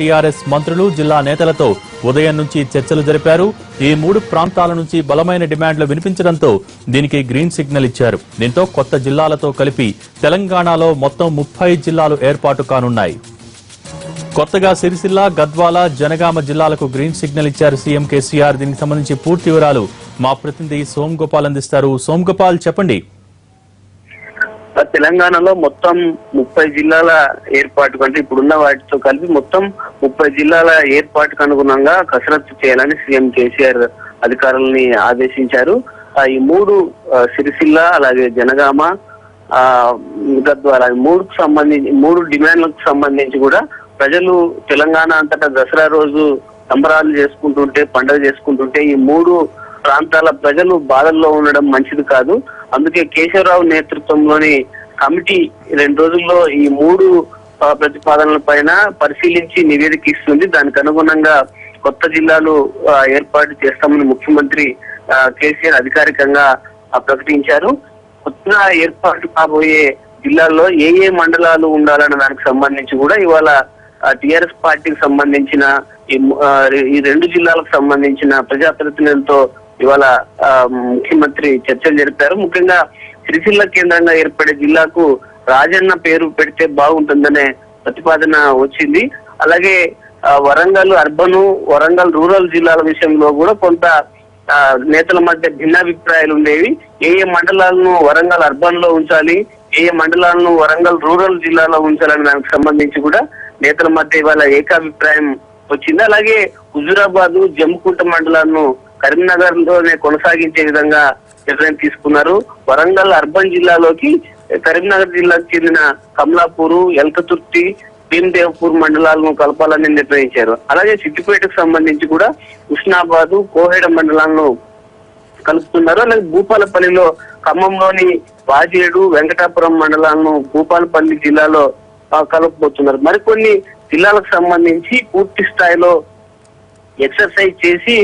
TRS మంత్రులు జిల్లా నేతలతో ఉదయం నుంచి చర్చలు జరిపారు. ఈ 3 ప్రాంతాల నుంచి బలమైన డిమాండ్లు వినిపించడంతో దీనికి గ్రీన్ సిగ్నల్ ఇచ్చారు. దీంతో కొత్త జిల్లాలతో కలిపి తెలంగాణలో మొత్తం 30 జిల్లాలు ఏర్పాటు కానున్నాయి. కొత్తగా సిరిసిల్ల, గద్వాల, జనగామ జిల్లాలకు గ్రీన్ సిగ్నల్ ఇచ్చారు సీఎం కేసీఆర్. దీనికి సంబంధించి పూర్తి వివరాలు మా ప్రతినిధి సోమగోపాల్ అందిస్తారు. సోమగోపాల్, చెప్పండి. తెలంగాణలో మొత్తం 30 జిల్లాల ఏర్పాటు కంటే ఇప్పుడున్న వాటితో కలిపి మొత్తం 30 జిల్లాల ఏర్పాటుకు అనుగుణంగా కసరత్తు చేయాలని సీఎం కేసీఆర్ అధికారులని ఆదేశించారు. ఈ 3 సిరిసిల్ల, అలాగే జనగామ, గద్వాల 3 డిమాండ్లకు సంబంధించి కూడా ప్రజలు తెలంగాణ అంతటా దసరా రోజు సంబరాలు చేసుకుంటుంటే, పండుగ చేసుకుంటుంటే ఈ 3 ప్రాంతాల ప్రజలు బాధల్లో ఉండడం మంచిది కాదు. అందుకే కేశవరావు నేతృత్వంలోని కమిటీ 2 రోజుల్లో ఈ 3 ప్రతిపాదనల పైన పరిశీలించి నివేదిక ఇస్తుంది. దానికి అనుగుణంగా కొత్త జిల్లాలు ఏర్పాటు చేస్తామని ముఖ్యమంత్రి కేసీఆర్ అధికారికంగా ప్రకటించారు. కొత్తగా ఏర్పాటు కాబోయే జిల్లాల్లో ఏ మండలాలు ఉండాలన్న దానికి సంబంధించి కూడా ఇవాళ టిఆర్ఎస్ పార్టీకి సంబంధించిన ఈ 2 జిల్లాలకు సంబంధించిన ప్రజాప్రతినిధులతో ఇవాళ ముఖ్యమంత్రి చర్చలు జరిపారు. ముఖ్యంగా సిరిసిల్ల కేంద్రంగా ఏర్పడే జిల్లాకు రాజన్న పేరు పెడితే బాగుంటుందనే ప్రతిపాదన వచ్చింది. అలాగే వరంగల్ అర్బన్, వరంగల్ రూరల్ జిల్లాల విషయంలో కూడా కొంత నేతల మధ్య భిన్నాభిప్రాయాలు ఉండేవి. ఏ మండలాలను వరంగల్ అర్బన్ లో ఉంచాలి, ఏ మండలాలను వరంగల్ రూరల్ జిల్లాలో ఉంచాలని దానికి సంబంధించి కూడా నేతల మధ్య ఇవాళ ఏకాభిప్రాయం వచ్చింది. అలాగే హుజూరాబాద్, జమ్మికుంట మండలాలను కరీంనగర్ లోనే కొనసాగించే విధంగా నిర్ణయం తీసుకున్నారు. వరంగల్ అర్బన్ జిల్లాలోకి కరీంనగర్ జిల్లాకు చెందిన కమలాపూర్, ఎల్కతుర్తి, భీమదేవ్పూర్ మండలాలను కలపాలని నిర్ణయించారు. అలాగే సిద్దిపేటకు సంబంధించి కూడా హుస్నాబాద్, కోహెడ మండలాలను కలుపుతున్నారు. అలాగే భూపాలపల్లిలో ఖమ్మంలోని వాజేడు, వెంకటాపురం మండలాలను భూపాలపల్లి జిల్లాలో కలుపుతున్నారు. మరికొన్ని జిల్లాలకు సంబంధించి పూర్తి స్థాయిలో ఎక్సర్సైజ్ చేసి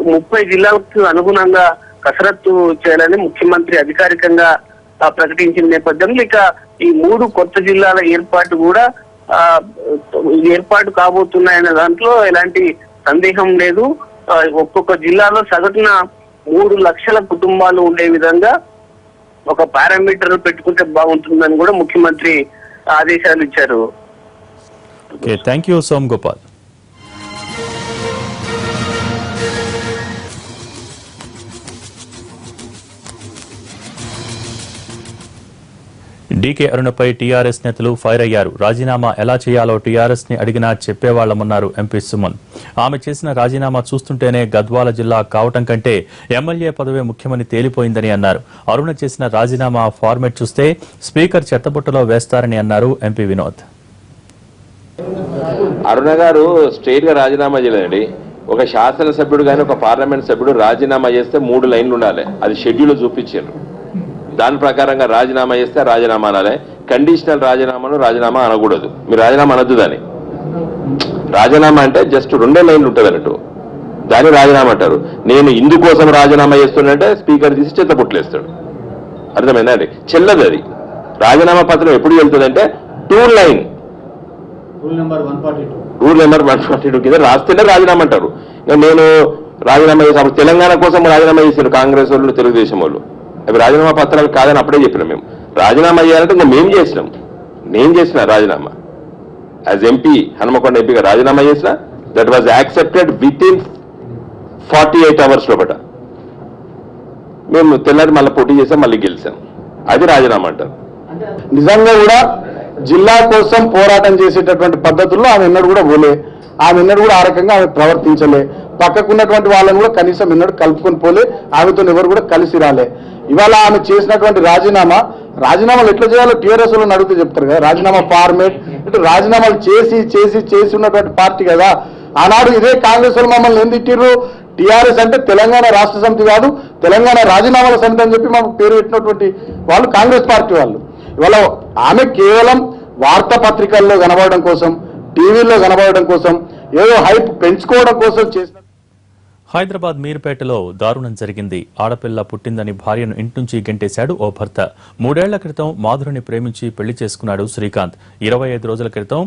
30 జిల్లాలకు అనుగుణంగా కసరత్తు చేయాలని ముఖ్యమంత్రి అధికారికంగా ప్రకటించిన నేపథ్యంలో ఇక ఈ 3 కొత్త జిల్లాల ఏర్పాటు కూడా ఏర్పాటు కాబోతున్నాయనే దాంట్లో ఎలాంటి సందేహం లేదు. ఒక్కొక్క జిల్లాలో సగటున 3 లక్షల కుటుంబాలు ఉండే విధంగా ఒక పారామీటర్ పెట్టుకుంటే బాగుంటుందని కూడా ముఖ్యమంత్రి ఆదేశాలు ఇచ్చారు. Thank you Som Gopal. DK అరుణపై టీఆర్ఎస్ నేతలు ఫైర్ అయ్యారు. రాజీనామా ఎలా చేయాలో టీఆర్ఎస్ ని అడిగినా చెప్పేవాళ్లమన్నారు ఎంపీ సుమన్. ఆమె చేసిన రాజీనామా చూస్తుంటేనే గద్వాల జిల్లా కావటం కంటే ఎమ్మెల్యే పదవే ముఖ్యమని తేలిపోయిందని అన్నారు. అరుణ చేసిన రాజీనామా ఫార్మెట్ చూస్తే స్పీకర్ చెత్తబుట్టలో వేస్తారని అన్నారు ఎంపీ వినోద్. అరుణ గారు స్ట్రైట్ గా రాజీనామా చేయలేదండి. ఒక శాసనసభ్యుడు కానీ ఒక పార్లమెంట్ సభ్యుడు రాజీనామా చేస్తే 3 లైన్లు ఉండాలి. అది షెడ్యూల్ చూపించారు. దాని ప్రకారంగా రాజీనామా చేస్తే రాజీనామా అనాలి. కండిషనల్ రాజీనామా అనకూడదు. మీరు రాజీనామా అనొద్దు. దాన్ని రాజీనామా అంటే జస్ట్ 2 లైన్లు ఉంటుంది అన్నట్టు, దాన్ని రాజీనామా అంటారు. నేను ఇందుకోసం రాజీనామా చేస్తున్నంటే స్పీకర్ తీసి చెత్తపుట్లేస్తాడు. అర్థమైందా అండి? చెల్లదు అది. రాజీనామా పత్రం ఎప్పుడు వెళ్తుందంటే 2 లైన్ రూల్ నెంబర్ 142 కింద రాస్తేనే రాజీనామా అంటారు. నేను రాజీనామా చేసి తెలంగాణ కోసం రాజీనామా చేశారు కాంగ్రెస్ వాళ్ళు, తెలుగుదేశం వాళ్ళు. అవి రాజీనామా పత్రాలు కాదని అప్పుడే చెప్పినాం. మేము రాజీనామా చేయాలంటే ఇంకా మేము చేసినాం. నేను చేసిన రాజీనామా యాజ్ ఎంపీ, హనుమకొండ ఎంపీగా రాజీనామా చేసిన. That was accepted with in 48 hours లోపల. మేము తెల్లారి మళ్ళీ పోటీ చేసాం, మళ్ళీ గెలిచాం. అది రాజీనామా అంటారు. నిజంగా కూడా జిల్లా కోసం పోరాటం చేసేటటువంటి పద్ధతుల్లో ఆమె ఎన్నడూ కూడా పోలే. ఆమె ఎన్నడూ కూడా ఆ రకంగా ఆమె ప్రవర్తించలే. పక్కకున్నటువంటి వాళ్ళని కూడా కనీసం ఎన్నడూ కలుపుకొని పోలే. ఆమెతో ఎవరు కూడా కలిసి రాలే. ఇవాళ ఆమె చేసినటువంటి రాజీనామాలు ఎట్లా చేయాలో టీఆర్ఎస్ వాళ్ళని అడిగితే చెప్తారు కదా. రాజీనామా ఫార్మేట్ అంటే రాజీనామాలు చేసి ఉన్నటువంటి పార్టీ కదా. ఆనాడు ఇదే కాంగ్రెస్ వాళ్ళు మమ్మల్ని ఏం తిట్టిర్రు? టీఆర్ఎస్ అంటే తెలంగాణ రాష్ట్ర సమితి కాదు, తెలంగాణ రాజీనామాల సమితి అని చెప్పి మాకు పేరు పెట్టినటువంటి వాళ్ళు కాంగ్రెస్ పార్టీ వాళ్ళు. ఇవాళ ఆమె కేవలం వార్తాపత్రికల్లో కనబడడం కోసం, టీవీల్లో కనబడడం కోసం, ఏదో హైప్ పెంచుకోవడం కోసం చేసిన. హైదరాబాద్ మీర్పేటలో దారుణం జరిగింది. ఆడపిల్ల పుట్టిందని భార్యను ఇంటి నుంచి గెంటేశాడు ఓ భర్త. 3 ఏళ్ల క్రితం మాధురిని ప్రేమించి పెళ్లి చేసుకున్నాడు శ్రీకాంత్. 25 రోజుల క్రితం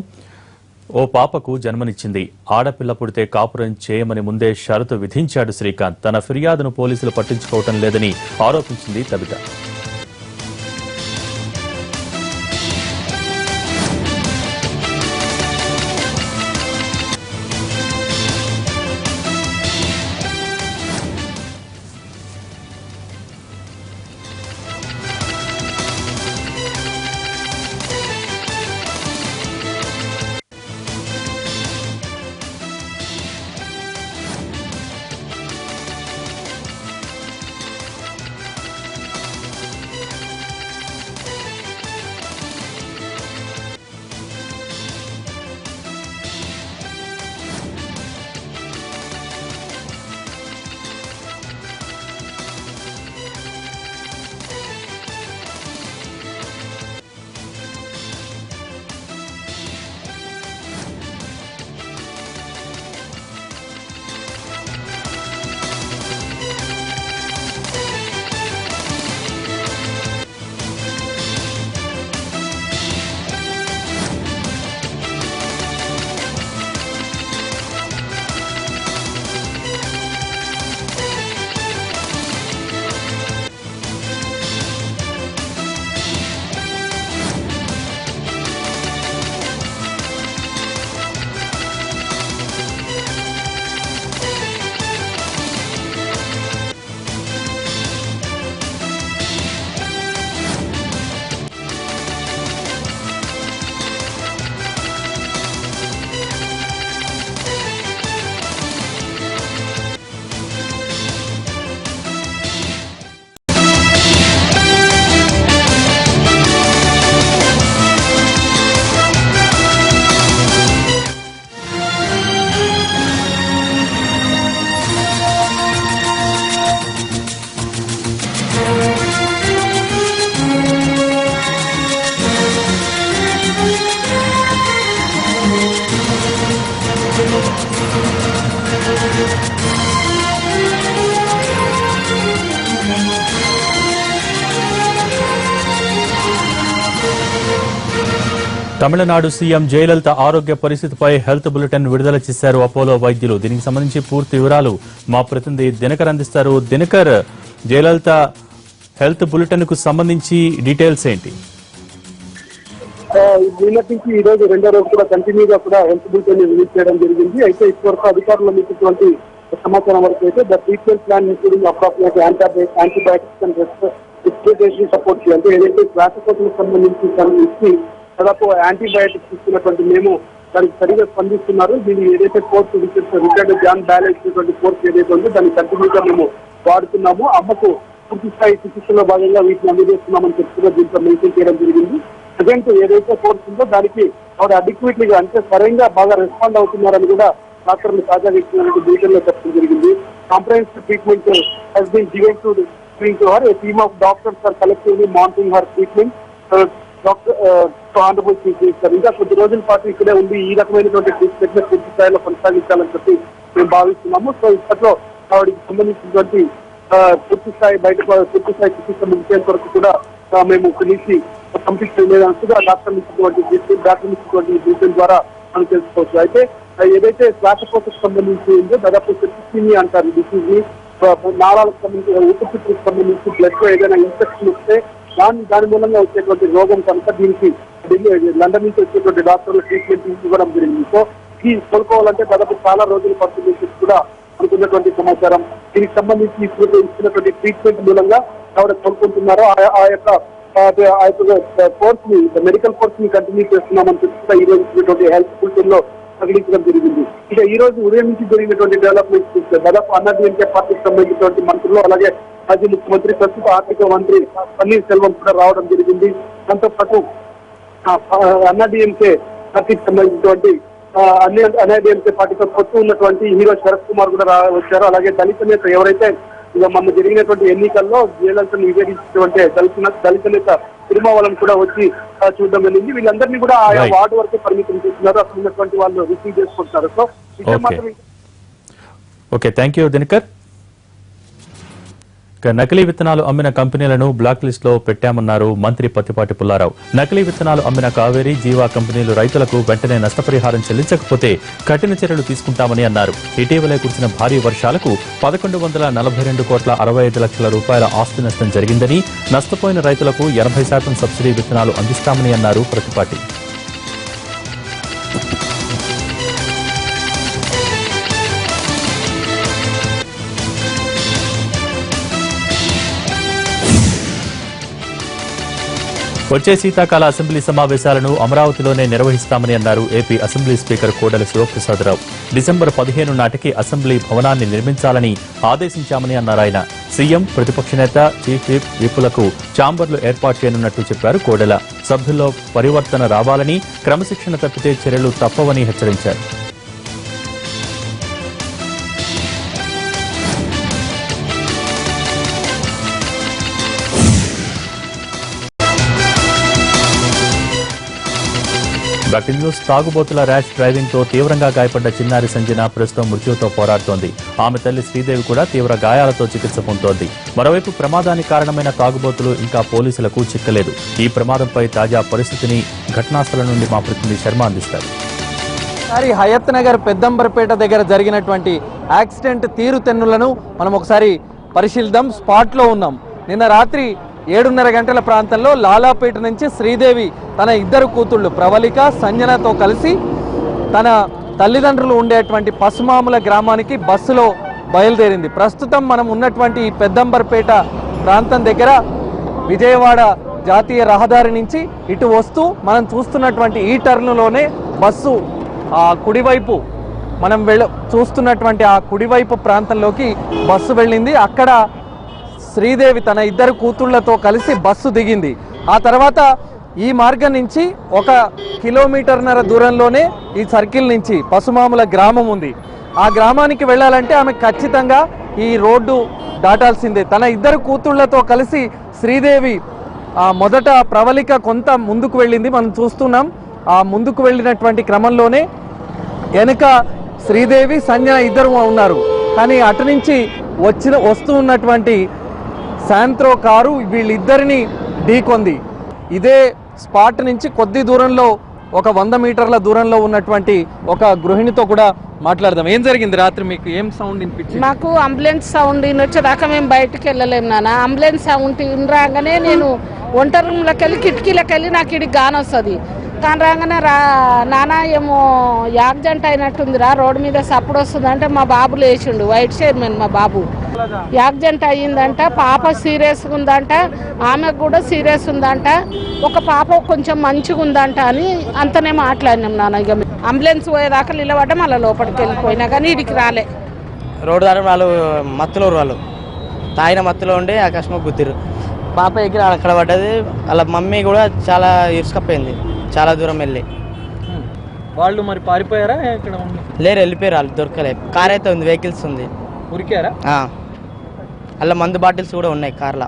ఓ పాపకు జన్మనిచ్చింది. ఆడపిల్ల పుడితే కాపురం చేయమని ముందే షరతు విధించాడు శ్రీకాంత్. తన ఫిర్యాదును పోలీసులు పట్టించుకోవటం లేదని ఆరోపించింది తబిత. తమిళనాడు సీఎం జయలలిత ఆరోగ్య పరిస్థితిపై హెల్త్ బులెటిన్ విడుదల చేశారు అపోలో వైద్యులు. దీనికి సంబంధించి పూర్తి వివరాలు మా ప్రతినిధి దినకర్ అందిస్తారు. దినకర్, జయలలిత హెల్త్ బులెటిన్ కు సంబంధించి డీటెయిల్స్ ఏంటి? నిన్నటి నుంచి ఈ రోజు రెండో రోజు కూడా కంటిన్యూగా కూడా హెల్త్ బులెటిన్ రిలీజ్ చేయడం జరిగింది. అయితే ఇప్పటివరకు అధికారులు ఇచ్చినటువంటి సమాచారం వరకు అయితే the treatment plan including appropriate antibiotics and respiratory support అంటే ఏదైతే శ్వాసకోశకు సంబంధించి దాదాపు యాంటీబయాటిక్స్ ఇస్తున్నటువంటి మేము దానికి సరిగా స్పందిస్తున్నారు. దీన్ని ఏదైతే కోర్సు రికార్డు జాన్ బ్యాలెన్స్ ఇచ్చినటువంటి కోర్సు ఏదైతే ఉందో దాన్ని కంటిన్యూగా మేము వాడుతున్నాము. అమ్మకు పూర్తి స్థాయి చికిత్సలో భాగంగా వీటిని అందజేస్తున్నామని చెప్తున్నా దీంట్లో మెన్షన్ చేయడం జరిగింది. ప్రజెంట్ ఏదైతే కోర్సు ఉందో దానికి ఆవిడ అడిక్వేట్లీగా అంటే సరైన బాగా రెస్పాండ్ అవుతున్నారని కూడా డాక్టర్లు తాజాగా ఇచ్చినటువంటి బ్రిటన్ లో చెప్పడం జరిగింది. Comprehensive treatment has been given to her. A team of doctors are collectively monitoring her treatment. Doctor honourable chief minister ఇంకా కొద్ది రోజుల పాటు ఇక్కడే ఉంది ఈ రకమైనటువంటి ట్రీట్మెంట్ ని పూర్తి స్థాయిలో కొనసాగించాలని చెప్పి మేము భావిస్తున్నాము. సో ఇప్పట్లో ఆవిడకి సంబంధించినటువంటి పూర్తి స్థాయి చికిత్స ముగిసేంత వరకు కూడా మేము నుంచి కంప్లీట్ చేయలేదన్నట్టుగా డాక్టర్ ఇచ్చినటువంటి బ్రిటన్ ద్వారా మనం తెలుసుకోవచ్చు. అయితే ఏదైతే శ్వాసకోశకు సంబంధించి ఉందో దాదాపు సెప్టిసిమియా అంటారు డిసీజ్ ని, నాళాలకు సంబంధించి ఊపిరితిత్తులకు సంబంధించి బ్లడ్ లో ఏదైనా ఇన్ఫెక్షన్ వస్తే దాని మూలంగా వచ్చేటువంటి రోగం కనుక దీనికి లండన్ నుంచి వచ్చేటువంటి డాక్టర్లు ట్రీట్మెంట్ ఇవ్వడం జరిగింది. సో ఈ కోలుకోవాలంటే దాదాపు చాలా రోజులు పడుతుంది కూడా అనుకున్నటువంటి సమాచారం. దీనికి సంబంధించి ఇచ్చినటువంటి ట్రీట్మెంట్ మూలంగా ఆవిడ కోలుకుంటున్నారో ఆ యొక్క కోర్స్ ని మెడికల్ కోర్స్ ని కంటిన్యూ చేస్తున్నామని చెప్తున్నా ఈ రోజు ఇచ్చినటువంటి హెల్త్ బులెటిన్ లో ప్రకటించడం జరిగింది. ఇక ఈ రోజు ఉదయం నుంచి జరిగినటువంటి డెవలప్మెంట్స్ చూస్తే దాదాపు అన్నాడీఎంకే పార్టీకి సంబంధించినటువంటి మంత్రులు అలాగే మాజీ ముఖ్యమంత్రి ప్రస్తుత ఆర్థిక మంత్రి పన్నీర్ సెల్వం కూడా రావడం జరిగింది. దాంతో పాటు అన్నాడీఎంకే పార్టీకి సంబంధించినటువంటి అన్నాడీఎంకే పార్టీతో పొత్తు ఉన్నటువంటి హీరో శరత్ కుమార్ కూడా వచ్చారు. అలాగే దళిత నేత ఎవరైతే ఇక మొన్న జరిగినటువంటి ఎన్నికల్లో జయలలితను నివేదించినటువంటి దళిత నేత తిరుమావళం కూడా వచ్చి చూడడం జరిగింది. వీళ్ళందరినీ కూడా ఆయా వార్డు వరకు పరిమితం చేస్తున్నారు. అక్కడ ఉన్నటువంటి వాళ్ళు రిసీవ్ చేసుకుంటున్నారు. So okay, thank you Dinakar. నకిలీ విత్తనాలు అమ్మిన కంపెనీలను బ్లాక్ లిస్ట్ లో పెట్టామన్నారు మంత్రి పత్తిపాటి పుల్లారావు. నకిలీ విత్తనాలు అమ్మిన కావేరీ, జీవా కంపెనీలు రైతులకు వెంటనే నష్టపరిహారం చెల్లించకపోతే కఠిన చర్యలు తీసుకుంటామని అన్నారు. ఇటీవలే కురిసిన భారీ వర్షాలకు 1142,65,00,000 రూపాయల ఆస్తి నష్టం జరిగిందని, నష్టపోయిన రైతులకు 80% సబ్సిడీ విత్తనాలు అందిస్తామని అన్నారు ప్రతిపాటి. వచ్చే శీతాకాల అసెంబ్లీ సమావేశాలను అమరావతిలోనే నిర్వహిస్తామని అన్నారు AP assembly speaker Kodela Siva Prasada Rao. December 15 నాటికి అసెంబ్లీ భవనాన్ని నిర్మించాలని ఆదేశించామని అన్నారు ఆయన. సీఎం, ప్రతిపక్ష నేత, చీఫ్ విప్లకు ఛాంబర్లు ఏర్పాటు చేయనున్నట్టు చెప్పారు కోడెల. సభ్యుల్లో పరివర్తన రావాలని, క్రమశిక్షణ తప్పితే చర్యలు తప్పవని హెచ్చరించారు. తాగుబోతుల ర్యాష్ డ్రైవింగ్ తో తీవ్రంగా గాయపడ్డ చిన్నారి సంజన ప్రస్తుతం మృత్యుతో పోరాడుతోంది. ఆమె తల్లి శ్రీదేవి కూడా తీవ్ర గాయాలతో చికిత్స పొందుతోంది. మరోవైపు ప్రమాదానికి కారణమైన తాగుబోతులు ఇంకా పోలీసులకు చిక్కలేదు. ఈ ప్రమాదంపై తాజా పరిస్థితిని ఘటనాస్థలం నుండి మా ప్రతినిధి శర్మ అందిస్తారు. హయత్ నగర్ పెద్దంబరపేట దగ్గర జరిగినటువంటి యాక్సిడెంట్ తీరుతెన్నులను మనం ఒకసారి పరిశీలిద్దాం. స్పాట్ లో ఉన్నాం. నిన్న రాత్రి 7:30 గంటల ప్రాంతంలో లాలాపేట నుంచి శ్రీదేవి తన ఇద్దరు కూతుళ్లు ప్రవళిక, సంజనతో కలిసి తన తల్లిదండ్రులు ఉండేటువంటి పసుమాముల గ్రామానికి బస్సులో బయలుదేరింది. ప్రస్తుతం మనం ఉన్నటువంటి ఈ పెద్దంబర్పేట ప్రాంతం దగ్గర విజయవాడ జాతీయ రహదారి నుంచి ఇటు వస్తూ మనం చూస్తున్నటువంటి ఈ టర్నులోనే బస్సు కుడివైపు మనం చూస్తున్నటువంటి ఆ కుడివైపు ప్రాంతంలోకి బస్సు వెళ్ళింది. అక్కడ శ్రీదేవి తన ఇద్దరు కూతుళ్లతో కలిసి బస్సు దిగింది. ఆ తర్వాత ఈ మార్గం నుంచి 1 కిలోమీటర్న్నర దూరంలోనే ఈ సర్కిల్ నుంచి పసుమాముల గ్రామం ఉంది. ఆ గ్రామానికి వెళ్ళాలంటే ఆమె ఖచ్చితంగా ఈ రోడ్డు దాటాల్సిందే. తన ఇద్దరు కూతుళ్లతో కలిసి శ్రీదేవి మొదట ప్రవళిక కొంత ముందుకు వెళ్ళింది, మనం చూస్తున్నాం. ఆ ముందుకు వెళ్ళినటువంటి క్రమంలోనే వెనుక శ్రీదేవి, సంజన ఇద్దరు ఉన్నారు. కానీ అటు నుంచి వస్తూ ఉన్నటువంటి శాంత్రో కారు వీళ్ళిద్దరిని ఢీకొంది. ఇదే స్పాట్ నుంచి కొద్ది దూరంలో 100 మీటర్ల దూరంలో ఉన్నటువంటి ఒక గృహిణితో కూడా మాట్లాడదాం. ఏం జరిగింది రాత్రి? మీకు ఏం సౌండ్ వినిపించింది? మాకు అంబులెన్స్ సౌండ్ వచ్చేదాకా మేము బయటకు వెళ్ళలేము నాన్న. అంబులెన్స్ సౌండ్ రాగానే నేను వంట రూమ్లోకి వెళ్ళి కిటికీలోకి వెళ్ళి నాకు ఇడికి గానొస్తుంది. కానీ రాగానే నాన్న ఏమో యాక్సిడెంట్ అయినట్టుందిరా, రోడ్డు మీద సప్పుడు వస్తుందంటే మా బాబు లేచిండు, వైట్ చైర్మన్ మా బాబు. యాక్సిడెంట్ అయ్యిందంట, పాప సీరియస్గా ఉందంట, ఆమెకు కూడా సీరియస్ ఉందంట, ఒక పాప కొంచెం మంచిగా ఉందంట అని అంతనే మాట్లాడినాం నాన్న. ఇక అంబులెన్స్ పోయేదాకా నిలబడ్డం, అలా లోపలికి వెళ్ళిపోయినా కానీ ఇడికి రాలే. రోడ్డు దాని వాళ్ళు వాళ్ళు తాగిన మత్తులో ఉండి ఆకాశంగా గుద్దిరు. పాప ఎగిరి అక్కడ పడ్డది. వాళ్ళ మమ్మీ కూడా చాలా ఇరుసుకపోయింది, చాలా దూరం వెళ్ళి. వాళ్ళు మరి పారిపోయారా? ఇక్కడ లేరు, వెళ్ళిపోయారు వాళ్ళు, దొరకలే. కార్ అయితే ఉంది, వెహికల్స్ ఉంది. ఉరికారా? అలా మందు బాటిల్స్ కూడా ఉన్నాయి కార్లో.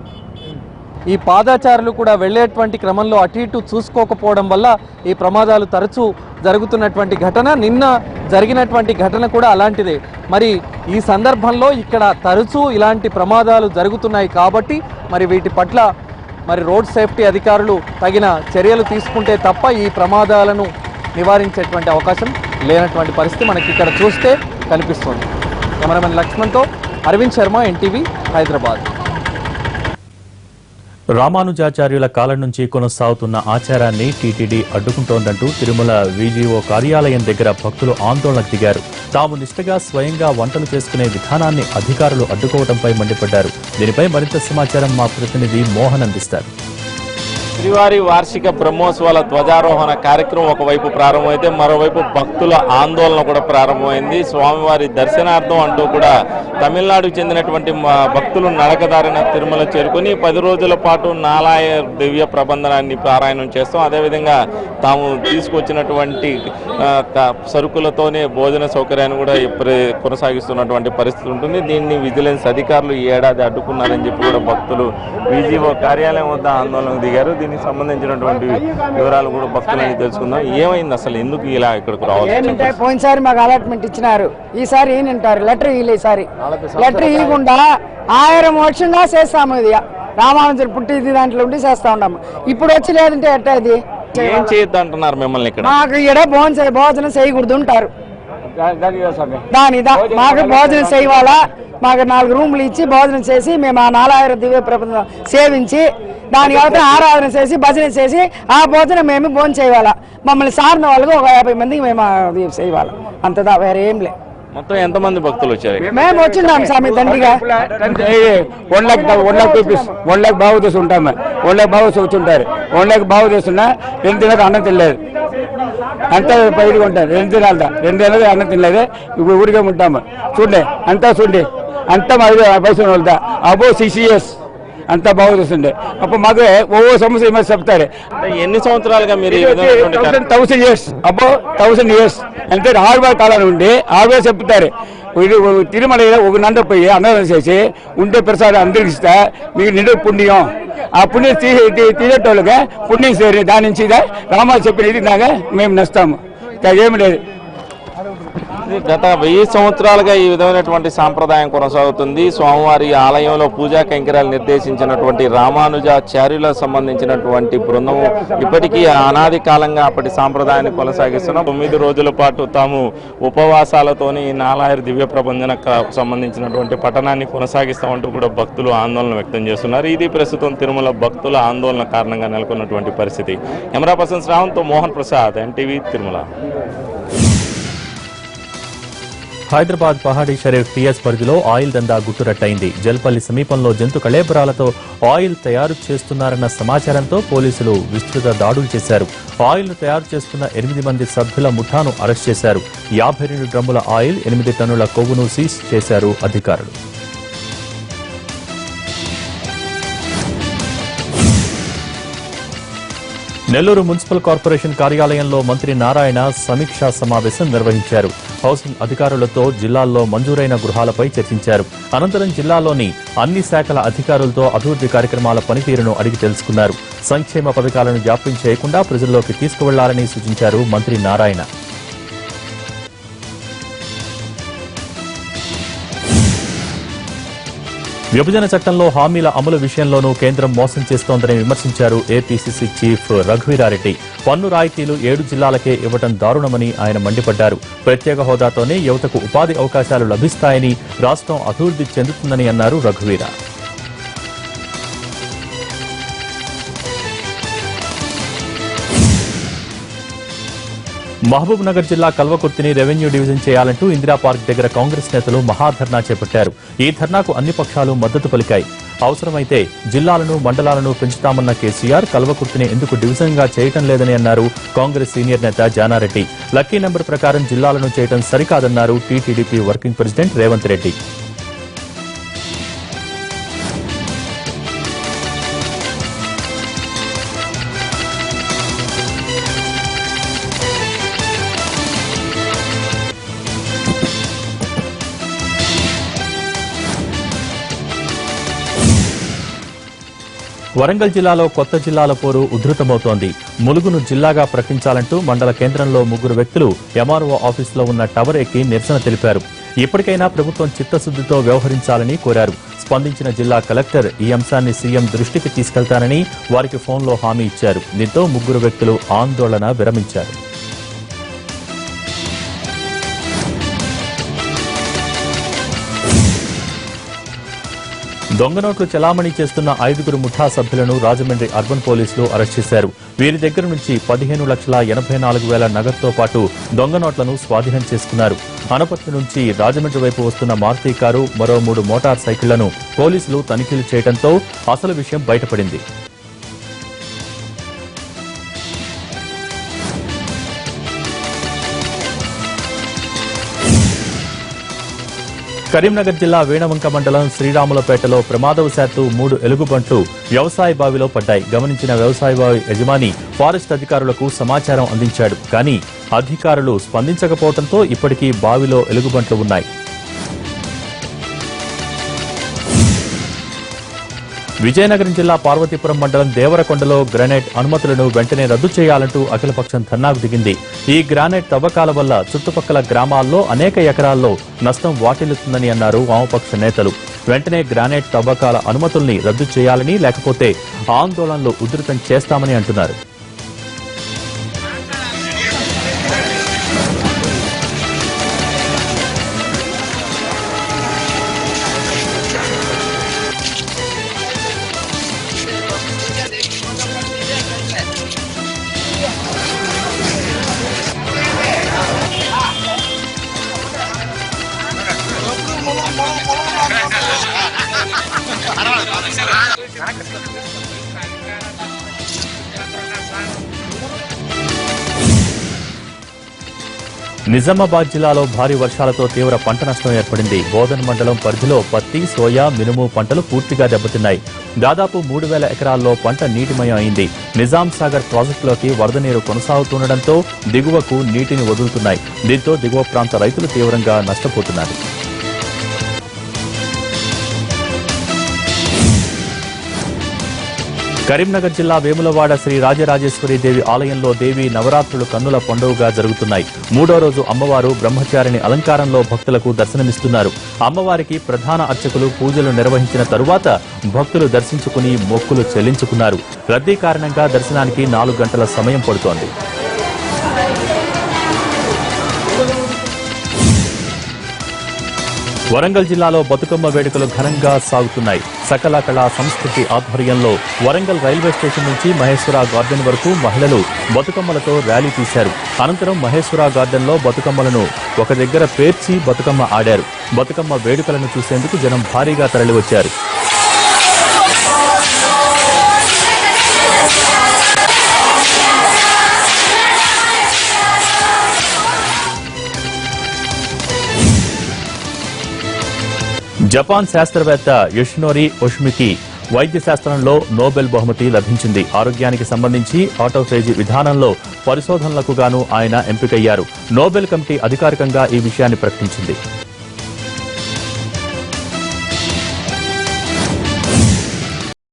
ఈ పాదాచారులు కూడా వెళ్ళేటువంటి క్రమంలో అటు ఇటు చూసుకోకపోవడం వల్ల ఈ ప్రమాదాలు తరచూ జరుగుతున్నటువంటి ఘటన. నిన్న జరిగినటువంటి ఘటన కూడా అలాంటిదే. మరి ఈ సందర్భంలో ఇక్కడ తరచూ ఇలాంటి ప్రమాదాలు జరుగుతున్నాయి కాబట్టి మరి వీటి పట్ల మరి రోడ్ సేఫ్టీ అధికారులు తగిన చర్యలు తీసుకుంటే తప్ప ఈ ప్రమాదాలను నివారించేటువంటి అవకాశం లేనటువంటి పరిస్థితి మనకి ఇక్కడ చూస్తే కనిపిస్తుంది. కెమెరామెన్ లక్ష్మణ్తో అరవింద్ శర్మ, ఎన్టీవీ, హైదరాబాద్. రామానుజాచార్యుల కాలం నుంచి కొనసాగుతున్న ఆచారాన్ని టీటీడీ అడ్డుకుంటోందంటూ తిరుమల వీజీఓ కార్యాలయం దగ్గర భక్తులు ఆందోళనకు దిగారు. తాము నిష్ఠగా స్వయంగా వంటలు చేసుకునే విధానాన్ని అధికారులు అడ్డుకోవడంపై మండిపడ్డారు. దీనిపై మరింత సమాచారం మా ప్రతినిధి మోహన్ అందిస్తారు. శ్రీవారి వార్షిక బ్రహ్మోత్సవాల ధ్వజారోహణ కార్యక్రమం ఒకవైపు ప్రారంభమైతే మరోవైపు భక్తుల ఆందోళన కూడా ప్రారంభమైంది. స్వామివారి దర్శనార్థం అంటూ కూడా తమిళనాడుకు చెందినటువంటి భక్తులు నడకదారిన తిరుమల చేరుకుని 10 రోజుల పాటు నాలాయ దివ్య ప్రబంధనాన్ని పారాయణం చేస్తాం. అదేవిధంగా తాము తీసుకొచ్చినటువంటి సరుకులతోనే భోజన సౌకర్యాన్ని కూడా కొనసాగిస్తున్నటువంటి పరిస్థితి ఉంటుంది. దీన్ని విజిలెన్స్ అధికారులు ఈ ఏడాది అడ్డుకున్నారని చెప్పి కూడా భక్తులు వీజీఓ కార్యాలయం వద్ద ఆందోళనకు దిగారు. దీనికి సంబంధించినటువంటి వివరాలు కూడా భక్తులని తెలుసుకుందాం. ఏమైంది అసలు, ఎందుకు ఇలా ఇక్కడికి రావాలి? పోయినసారి మాకు అలాట్మెంట్ ఇచ్చినారు, ఈసారి ఈయనంటారు లెటర్ ఇయ్యలే. ఈసారి లెటర్ ఇవ్వకుండా 1000 వర్షంగా చేస్తాము. ఇది రామానుజులు పుట్టిది దాంట్లో ఉండి చేస్తా ఉన్నాము. ఇప్పుడు వచ్చి లేదంటే ఎట్టా ఇది ఏం చేయొద్దు అంటున్నారు మిమ్మల్ని ఇక్కడ? మాకు ఇక్కడ భోజనం చేయకూడదు ఉంటారు. మాకు భోజనం చేయాలా, మాకు 4 రూములు ఇచ్చి భోజనం చేసి మేము ఆ 4000 దివ్య ప్రబంధం సేవించి దాని అవతల ఆరాధన చేసి భజన చేసి ఆ భోజనం మేము భోజనం చేయాలా. మమ్మల్ని సారిన వాళ్ళకు ఒక 50 మందికి మేము చేయాలి. అంతదా, వేరే ఏం లేదు. మొత్తం ఎంతమంది భక్తులు వచ్చారు? మేము వచ్చిన్నాం స్వామి దండిగా. 1 lakh బాగుదేసి ఉంటాం. 1 lakh బాగుదేసి వచ్చుంటారు. 1 lakh బాగుదేస్తున్నా 2 దినాలు అన్నం తినలేదు. అంతా బయటకు ఉంటారు. 2 దినాలదా 2 దినాలు అన్నం తినలేదు. ఇప్పుడు ఊరికే ఉంటాము. చూడండి అంతా చూడండి, అంతా మా పైసలు వెళ్తా అబో 6 years అంతా బాగుండే. అప్పుడు మాకు సమస్య ఏమైనా చెప్తారు. ఎన్ని సంవత్సరాలుగా మీరు 1000 years అబ్బో 1000 years అంటే ఆడవారి కాలం ఉండి ఆడవారు చెప్తారు. తిరుమల ఒక నంద పోయి అన్నదానం చేసి ఉండే ప్రసాదం అందరికి ఇస్తా మీకు నిండు పుణ్యం. ఆ పుణ్యం తీరేటోళ్ళగా పుణ్యం చేరి దాని నుంచి రామాలు చెప్పినది దాకా మేము నస్తాము. ఏమి లేదు. గత 1000 సంవత్సరాలుగా ఈ విధమైనటువంటి సాంప్రదాయం కొనసాగుతుంది. స్వామివారి ఆలయంలో పూజా కైంకర్యాలు నిర్దేశించినటువంటి రామానుజాచార్యులకు సంబంధించినటువంటి బృందం ఇప్పటికీ అనాది కాలంగా అప్పటి సాంప్రదాయాన్ని కొనసాగిస్తున్నాం. 9 రోజుల పాటు తాము ఉపవాసాలతోని 4000 దివ్య ప్రబంధనకు సంబంధించినటువంటి పఠనాన్ని కొనసాగిస్తామంటూ కూడా భక్తులు ఆందోళన వ్యక్తం చేస్తున్నారు. ఇది ప్రస్తుతం తిరుమల భక్తుల ఆందోళన కారణంగా నెలకొన్నటువంటి పరిస్థితి. కెమెరా పర్సన్ శ్రావణ్తో మోహన్ ప్రసాద్, ఎన్టీవీ, తిరుమల. హైదరాబాద్ పహాడీ షరీఫ్ టీఎస్ పరిధిలో ఆయిల్ దందా గుట్టురట్టయింది. జల్పల్లి సమీపంలో జంతు కళేబరాలతో ఆయిల్ తయారు చేస్తున్నారన్న సమాచారంతో పోలీసులు విస్తృత దాడులు చేశారు. ఆయిల్ను తయారు చేస్తున్న 8 మంది సభ్యుల ముఠాను అరెస్ట్ చేశారు. 52 డ్రమ్ముల ఆయిల్, 8 టన్నుల కొవ్వును సీజ్ చేశారు అధికారులు. నెల్లూరు మున్సిపల్ కార్పొరేషన్ కార్యాలయంలో మంత్రి నారాయణ సమీక్షా సమావేశం నిర్వహించారు. హౌసింగ్ అధికారులతో జిల్లాల్లో మంజూరైన గృహాలపై చర్చించారు. అనంతరం జిల్లాలోని అన్ని శాఖల అధికారులతో అభివృద్ధి కార్యక్రమాల పనితీరును అడిగి తెలుసుకున్నారు. సంక్షేమ పథకాలను జాప్యం చేయకుండా ప్రజల్లోకి తీసుకువెళ్లాలని సూచించారు మంత్రి నారాయణ. విభజన చట్టంలో హామీల అమలు విషయంలోనూ కేంద్రం మోసం చేస్తోందని విమర్శించారు ఏపీసీసీ చీఫ్ రఘువీరారెడ్డి. పన్ను రాయితీలు 7 జిల్లాలకే ఇవ్వడం దారుణమని ఆయన మండిపడ్డారు. ప్రత్యేక హోదాతోనే యువతకు ఉపాధి అవకాశాలు లభిస్తాయని, రాష్ట్రం అభివృద్ధి చెందుతుందని అన్నారు రఘువీర. మహబూబ్ నగర్ జిల్లా కల్వకుర్తిని రెవెన్యూ డివిజన్ చేయాలంటూ ఇందిరా పార్క్ దగ్గర కాంగ్రెస్ నేతలు మహాధర్నా చేపట్టారు. ఈ ధర్నాకు అన్ని పక్షాలు మద్దతు పలికాయి. అవసరమైతే జిల్లాలను, మండలాలను పెంచుతామన్న కేసీఆర్ కల్వకుర్తిని ఎందుకు డివిజన్ గా చేయటం లేదని అన్నారు కాంగ్రెస్ సీనియర్ నేత జానారెడ్డి. లక్కీ నెంబర్ ప్రకారం జిల్లాలను చేయటం సరికాదన్నారు TTDP working president Revanth Reddy. Warangal జిల్లాలో కొత్త జిల్లాల పోరు ఉధృతమవుతోంది. ములుగును జిల్లాగా ప్రకటించాలంటూ మండల కేంద్రంలో 3 వ్యక్తులు ఎంఆర్ఓ ఆఫీసులో ఉన్న టవర్ ఎక్కి నిరసన తెలిపారు. ఇప్పటికైనా ప్రభుత్వం చిత్తశుద్దితో వ్యవహరించాలని కోరారు. స్పందించిన జిల్లా కలెక్టర్ ఈ అంశాన్ని సీఎం దృష్టికి తీసుకెళ్తానని వారికి ఫోన్లో హామీ ఇచ్చారు. దీంతో 3 వ్యక్తులు ఆందోళన విరమించారు. దొంగ నోట్లు చెలామణీ చేస్తున్న 5 ముఠా సభ్యులను రాజమండ్రి అర్బన్ పోలీసులు అరెస్ట్ చేశారు. వీరి దగ్గర నుంచి 15,84,000 నగదుతో పాటు దొంగ నోట్లను స్వాధీనం చేసుకున్నారు. అనపర్తి నుంచి రాజమండ్రి వైపు వస్తున్న మారుతి కారు, మరో 3 మోటార్ సైకిళ్లను పోలీసులు తనిఖీలు చేయడంతో అసలు విషయం బయటపడింది. కరీంనగర్ జిల్లా వేణవంక మండలం శ్రీరాములపేటలో ప్రమాదవశాత్తు 3 ఎలుగుబంట్లు వ్యవసాయ బావిలో పడ్డాయి. గమనించిన వ్యవసాయ బావి యజమాని ఫారెస్ట్ అధికారులకు సమాచారం అందించాడు. కానీ అధికారులు స్పందించకపోవడంతో ఇప్పటికీ బావిలో ఎలుగుబంట్లు ఉన్నాయి. విజయనగరం జిల్లా పార్వతీపురం మండలం దేవరకొండలో గ్రానైట్ అనుమతులను వెంటనే రద్దు చేయాలంటూ అఖిలపక్షం ధర్నాకు దిగింది. ఈ గ్రానైట్ తవ్వకాల వల్ల చుట్టుపక్కల గ్రామాల్లో అనేక ఎకరాల్లో నష్టం వాటిల్లుతుందని అన్నారు వామపక్ష నేతలు. వెంటనే గ్రానైట్ తవ్వకాల అనుమతుల్ని రద్దు చేయాలని, లేకపోతే ఆందోళనలు ఉధృతం చేస్తామని అంటున్నారు. నిజామాబాద్ జిల్లాలో భారీ వర్షాలతో తీవ్ర పంట నష్టం ఏర్పడింది. బోధన్ మండలం పరిధిలో పత్తి, సోయా, మినుము పంటలు పూర్తిగా దెబ్బతిన్నాయి. దాదాపు 3000 ఎకరాల్లో పంట నీటిమయం అయింది. నిజాం సాగర్ ప్రాజెక్టులోకి వరద నీరు కొనసాగుతుండటంతో దిగువకు నీటిని వదులుతున్నాయి. దీంతో దిగువ ప్రాంత రైతులు తీవ్రంగా నష్టపోతున్నారు. కరీంనగర్ జిల్లా వేములవాడ శ్రీ రాజరాజేశ్వరి దేవి ఆలయంలో దేవి నవరాత్రులు కన్నుల పండుగగా జరుగుతున్నాయి. 3వ రోజు అమ్మవారు బ్రహ్మచారిణి అలంకారంలో భక్తులకు దర్శనమిస్తున్నారు. అమ్మవారికి ప్రధాన అర్చకులు పూజలు నిర్వహించిన తరువాత భక్తులు దర్శించుకుని మొక్కులు చెల్లించుకున్నారు. రద్దీ కారణంగా దర్శనానికి 4 గంటల సమయం పడుతోంది. వరంగల్ జిల్లాలో బతుకమ్మ వేడుకలు ఘనంగా సాగుతున్నాయి. సకల కళా సంస్కృతి ఆధ్వర్యంలో వరంగల్ రైల్వే స్టేషన్ నుంచి మహేశ్వర గార్డెన్ వరకు మహిళలు బతుకమ్మలతో ర్యాలీ తీశారు. అనంతరం మహేశ్వర గార్డెన్లో బతుకమ్మలను ఒక దగ్గర పేర్చి బతుకమ్మ ఆడారు. బతుకమ్మ వేడుకలను చూసేందుకు జనం భారీగా తరలివచ్చారు. జపాన్ శాస్త్రవేత్త యోషినోరి ఒషిమికి వైద్య శాస్త్రంలో నోబెల్ బహుమతి లభించింది. ఆరోగ్యానికి సంబంధించి ఆటోఫేజీ విధానంలో పరిశోధనలకు గాను ఆయన ఎంపికయ్యారు. నోబెల్ కమిటీ అధికారికంగా ఈ విషయాన్ని ప్రకటించింది.